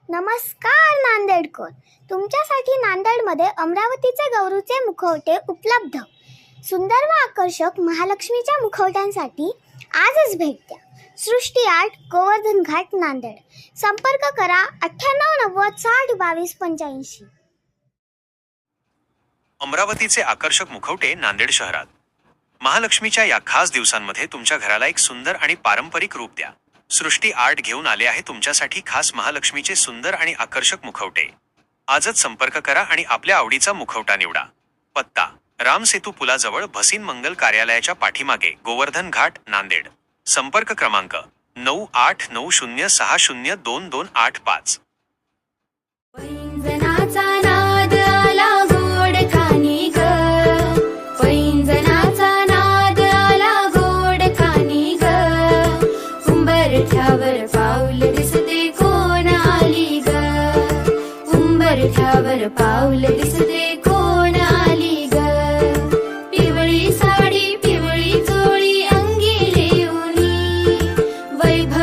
नमस्कार नांदेडकर, तुमच्यासाठी नांदेडमध्ये अमरावतीचे गौरूचे मुखवटे उपलब्ध. सुंदर व आकर्षक महालक्ष्मीच्या मुखवट्यांसाठी आजच भेट द्या. सृष्टी आर्ट, गोवर्धन घाट, नांदेड. संपर्क करा 9890602285. अमरावतीचे आकर्षक मुखवटे नांदेड शहरात. महालक्ष्मीच्या या खास दिवसांमध्ये तुमच्या घराला एक सुंदर आणि पारंपरिक रूप द्या. सृष्टी आर्ट घेऊन आले आहे तुमच्यासाठी खास महालक्ष्मीचे सुंदर आणि आकर्षक मुखवटे. आजच संपर्क करा आणि आपल्या आवडीचा मुखवटा निवडा. पत्ता: रामसेतू पुलाजवळ भसीन मंगल कार्यालयाच्या पाठीमागे, गोवर्धन घाट, नांदेड. संपर्क क्रमांक 9890602285. पैंजनाचा नाद आला गोड कानी ग, पैंजनाचा नाद आला गोड कानी ग. उंबरठ्यावर पाऊल दिसते कोण आली ग, उंबरठ्यावर पाऊल दिसते कोण आली ग. पिवळी साडी पिवळी चोळी अंगी लेऊनी, वैभव